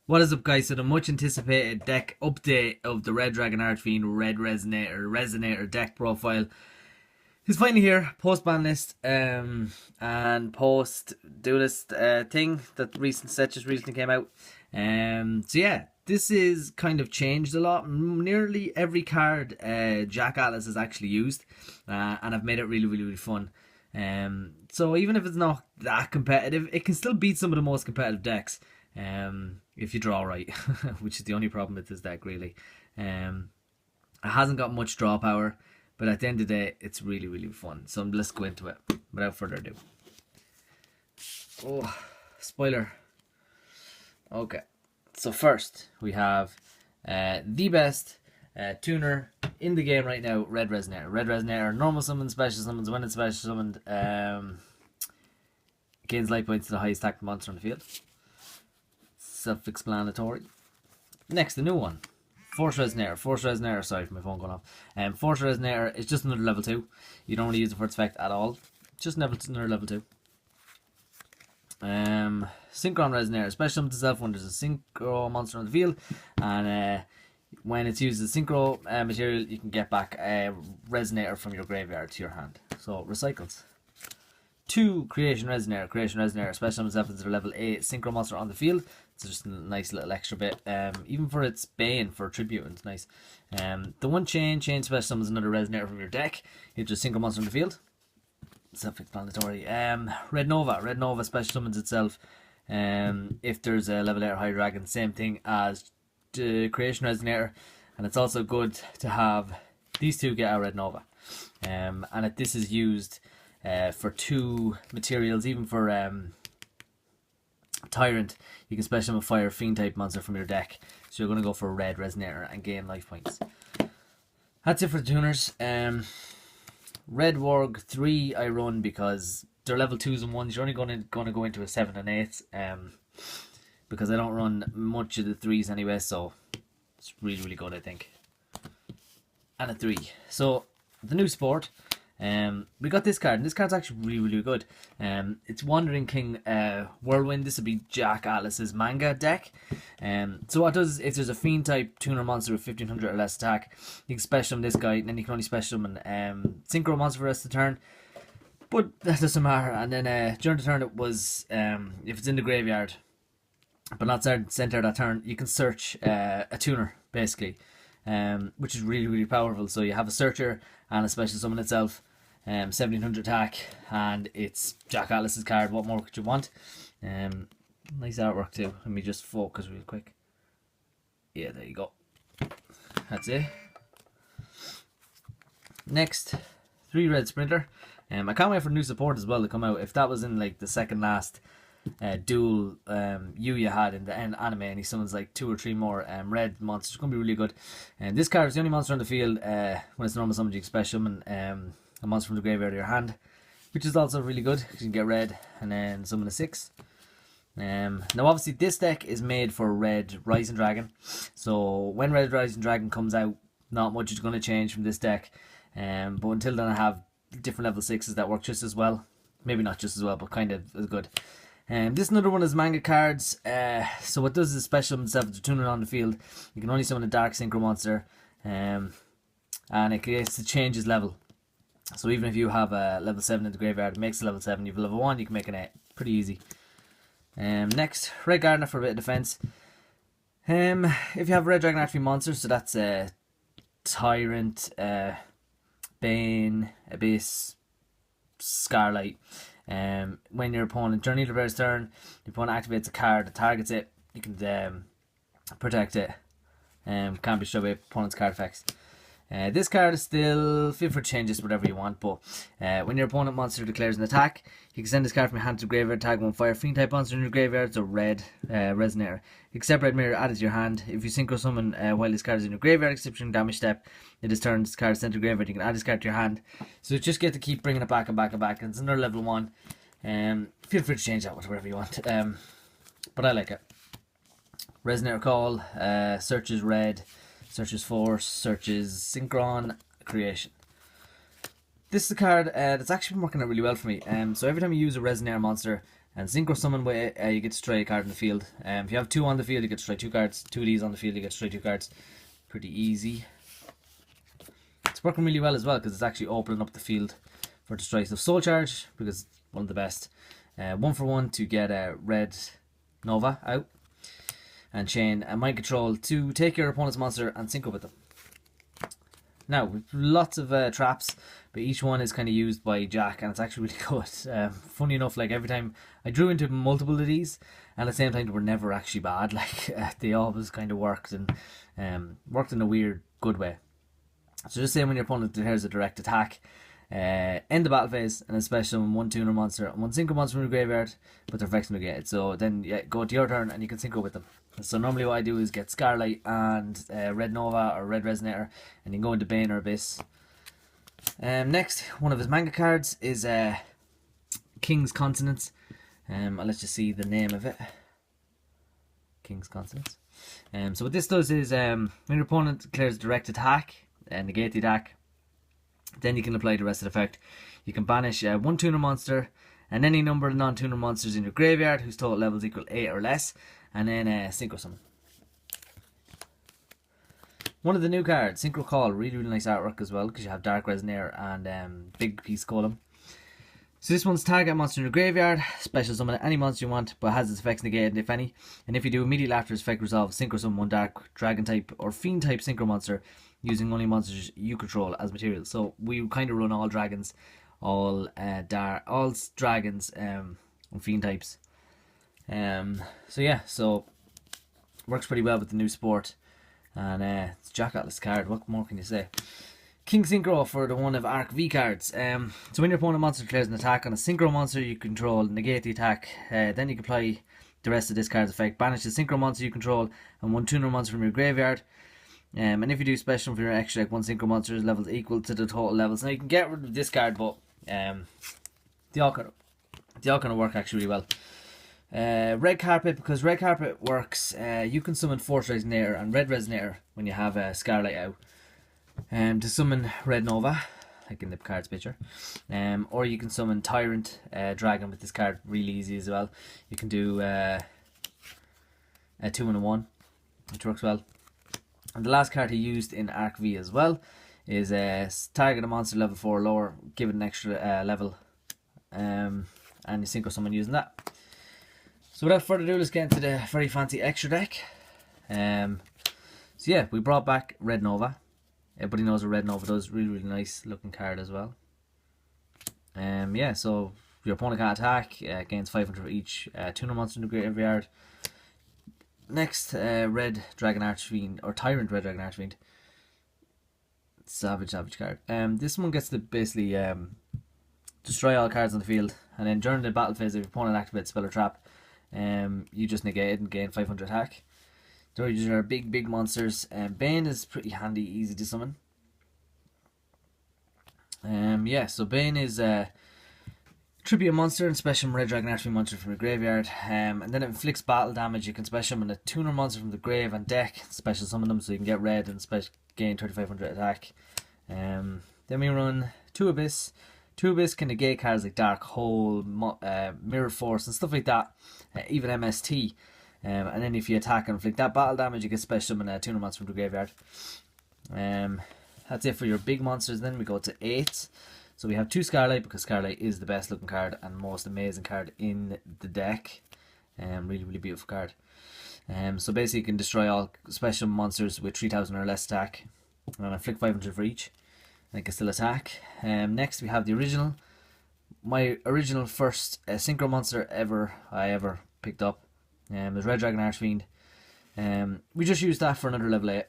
What is up, guys? So the much anticipated deck update of the Red Dragon Archfiend Red Resonator deck profile is finally here. Post ban list and post duelist thing that recent set just recently came out. So yeah, this is kind of changed a lot. Nearly every card Jack Atlas has actually used, and I've made it really fun. So even if it's not that competitive, it can still beat some of the most competitive decks. If you draw right, which is the only problem with this deck, really. It hasn't got much draw power, but at the end of the day, it's really fun. So let's go into it without further ado. Oh, spoiler. Okay, so first we have the best tuner in the game right now, Red Resonator. Red Resonator, normal summon, special summons. When it's special summoned, gains life points to the highest attack monster on the field. Self-explanatory. Next, the new one, Force Resonator. Sorry for my phone going off. Force Resonator is just another level 2. You don't really use it for its effect at all. Just another level 2. Syncron Resonator. Special summons itself when there's a Synchro monster on the field, and when it's used as Synchro material, you can get back a Resonator from your graveyard to your hand. So recycles. 2 Creation Resonator. Special summons itself as a level 8 Synchro monster on the field. It's just a nice little extra bit. Even for its Bane for tribute, it's nice. The one chain special summons another Resonator from your deck. You just Synchro monster on the field. Self-explanatory. Red Nova special summons itself. If there's a level 8 or higher dragon, same thing as the Creation Resonator, and it's also good to have these two get out Red Nova. And if this is used for 2 materials, even for Tyrant, you can special summon a fire fiend type monster from your deck. So you're going to go for a Red Resonator and gain life points. That's it for the tuners. Red Warg 3 I run because they're level 2s and 1s. You're only going to go into a 7 and 8. Because I don't run much of the 3s anyway, so it's really good, I think. And a 3. So the new sport. We got this card, and this card's actually really good. It's Wandering King Whirlwind. This would be Jack Atlas's manga deck. So what it does, if there's a fiend type tuner monster with 1500 or less attack, you can special summon this guy, and then you can only special summon Synchro monster for the rest of the turn. But that doesn't matter. And then during the turn, it was if it's in the graveyard but not center that turn, you can search a tuner basically, which is really powerful. So you have a searcher and a special summon itself. 1700 attack, and it's Jack Atlas's card. What more could you want? Nice artwork too. Let me just focus real quick. Yeah, there you go. That's it. Next, 3 Red Sprinter. I can't wait for new support as well to come out. If that was in like the second last duel you had in the anime, and he summons like 2 or 3 more red monsters, it's going to be really good. And this card is the only monster on the field when it's normal summon, you can special summon a monster from the graveyard of your hand, which is also really good because you can get red and then summon a 6. Now obviously this deck is made for Red Rising Dragon, so when Red Rising Dragon comes out, not much is going to change from this deck. But until then, I have different level 6s that work just as well. Maybe not just as well, but kind of as good. This is another one is manga cards. So what does is special summon itself to tuner on the field. You can only summon a dark Synchro monster, and it gets to change its level. So even if you have a level 7 in the graveyard, it makes a level 7. You have a level 1, you can make an 8. Pretty easy. Next, Red Gardna for a bit of defense. If you have a Red Dragon Archfiend monster, so that's Tyrant, Bane, Abyss, Scarlight. When your opponent during either player's turn, your opponent activates a card that targets it, you can protect it. Can't be destroyed by opponent's card effects. This card is still fit for changes, whatever you want, but when your opponent monster declares an attack, you can send this card from your hand to the graveyard, tag 1 fire fiend type monster in your graveyard, so Red Resonator. You can separate mirror, add it to your hand. If you synchro summon while this card is in your graveyard, exception damage step, it is turned, this card is sent to graveyard, you can add this card to your hand. So you just get to keep bringing it back, and it's another level 1. Feel free to change that whatever you want, but I like it. Resonator Call, searches red, searches force, searches Synkron, creation. This is a card that's actually been working out really well for me. So every time you use a Resonator monster, And Synchro summon way, you get to try a card in the field. If you have 2 on the field, you get to try 2 cards. 2 of these on the field, you get to try 2 cards. Pretty easy. It's working really well as well because it's actually opening up the field for the strikes of Soul Charge, because it's one of the best. 1 for 1 to get a red Nova out. And chain a Mind Control to take your opponent's monster and sync up with them. Now, with lots of traps, but each one is kind of used by Jack, and it's actually really good. Funny enough, like every time I drew into multiple of these, and at the same time they were never actually bad. Like they always kind of worked, and worked in a weird, good way. So just say when your opponent declares a direct attack, end the battle phase, and then special summon 1 tuner monster and 1 synchro monster from your graveyard, but their effects negated. So then go to your turn and you can synchro with them. So normally what I do is get Scarlight and Red Nova or Red Resonator, and you can go into Bane or Abyss. Next, one of his manga cards is King's Consonance. I'll let you see the name of it. King's Consonance. So what this does is when your opponent declares a direct attack, negate the attack, then you can apply the rest of the effect. You can banish 1 tuner monster and any number of non-tuner monsters in your graveyard whose total levels equal 8 or less, and then Synchro summon. One of the new cards, Synchro Call, really nice artwork as well, because you have Dark Resonator and Big Piece Column. So this one's target monster in your graveyard, special summon any monster you want, but has its effects negated if any. And if you do, immediately after its effect resolve, Synchro summon 1 Dark Dragon type or Fiend type Synchro monster using only monsters you control as material. So we kind of run all dragons, all dragons and Fiend types. So yeah, so works pretty well with the new support. And it's Jack Atlas card, what more can you say? King Synchro for the one of Arc V cards. So when your opponent monster declares an attack on a Synchro monster you control, negate the attack, then you can apply the rest of this card's effect. Banish the Synchro monster you control and 1 tuner monster from your graveyard. And if you do special for your extra deck, 1 Synchro monster's levels equal to the total levels. Now you can get rid of this card, but they all kind of work actually really well. Red Carpet, because Red Carpet works, you can summon Force Resonator and Red Resonator when you have Scarlight out. To summon Red Nova, like in the card's picture. Or you can summon Tyrant Dragon with this card, really easy as well. You can do a 2 and a 1, which works well. And the last card he used in Arc V as well is target a monster level 4 or lower, give it an extra level, and you synchro summon using that. So without further ado, let's get into the very fancy extra deck. So yeah, we brought back Red Nova. Everybody knows what Red Nova does. Really nice looking card as well. Yeah, so your opponent can attack, gains 500 for each tuner monster in the graveyard. Next, Red Dragon Archfiend, or Tyrant Red Dragon Archfiend. Savage card. This one gets to basically destroy all cards on the field, and then during the battle phase, if your opponent activates spell or trap, you just negate it and gain 500 attack. These are big monsters. Bane is pretty handy, easy to summon. Yeah, so Bane is tribute a monster and special Red Dragon Archfiend monster from your graveyard, and then it inflicts battle damage. You can special summon a tuner monster from the grave and deck, special summon them so you can get red and gain 3500 attack. Then we run 2 Abyss. 2 Abyss can negate cards like Dark Hole, Mirror Force and stuff like that, even MST. And then if you attack and inflict that battle damage, you can special summon a tuner monster from the graveyard. That's it for your big monsters. Then we go to 8. So we have 2 Scarlight, because Scarlight is the best looking card and most amazing card in the deck. Really beautiful card. So basically you can destroy all special monsters with 3000 or less attack, and inflict 500 for each, and it can still attack. Next we have the original, my original first Synchro monster I ever picked up. There's Red Dragon Archfiend. We just used that for another level 8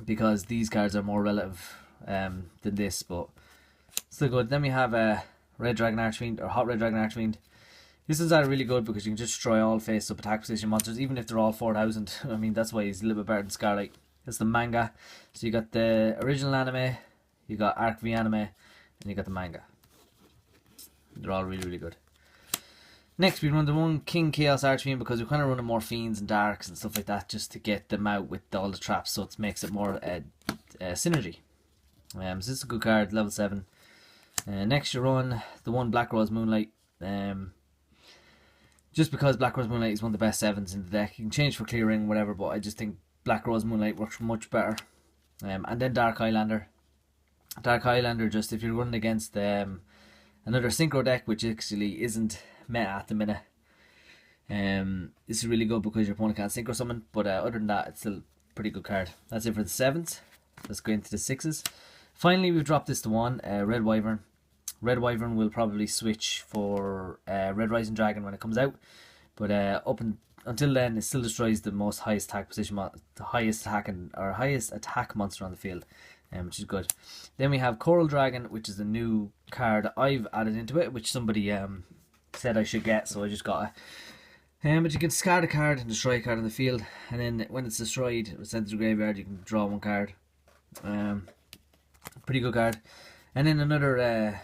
because these cards are more relative than this, but still good. Then we have Red Dragon Archfiend, or Hot Red Dragon Archfiend. This is really good because you can just destroy all face-up attack position monsters, even if they're all 4000. I mean, that's why he's a little bit better than Scarlight. It's the manga. So you got the original anime, you got Arc V anime, and you got the manga. They're all really good. Next we run the 1 King Chaos Archfiend, because we're kind of running more Fiends and Darks and stuff like that just to get them out with all the traps, so it makes it more synergy. So this is a good card, level 7. Next you run the 1 Black Rose Moonlight. just because Black Rose Moonlight is one of the best 7s in the deck. You can change for clearing, whatever, but I just think Black Rose Moonlight works much better. And then Dark Highlander. Dark Highlander, just if you're running against another Synchro deck, which actually isn't meta at the minute, this is really good because your opponent can't Synchro summon, but other than that, it's still a pretty good card. That's it for the 7s. Let's go into the 6s. Finally, we've dropped this to 1, Red Wyvern. Red Wyvern will probably switch for Red Rising Dragon when it comes out, but until then, it still destroys the most highest attack position, the highest attack monster on the field, which is good. Then we have Coral Dragon, which is a new card I've added into it, which somebody said I should get, so I just got it. But you can discard a card and destroy a card on the field, and then when it's destroyed or sent to the graveyard, you can draw 1 card. Pretty good card. And then another.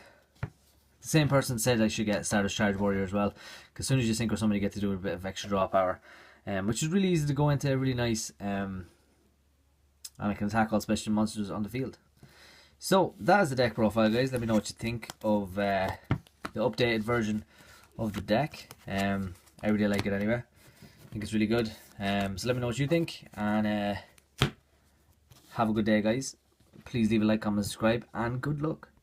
The same person said I should get Stardust Charge Warrior as well, because as soon as you sync or somebody, you get to do a bit of extra draw power, which is really easy to go into, really nice, and I can attack all special monsters on the field. So that is the deck profile, guys. Let me know what you think of the updated version of the deck. I really like it anyway. I think it's really good. So let me know what you think, and have a good day, guys. Please leave a like, comment, subscribe, and good luck.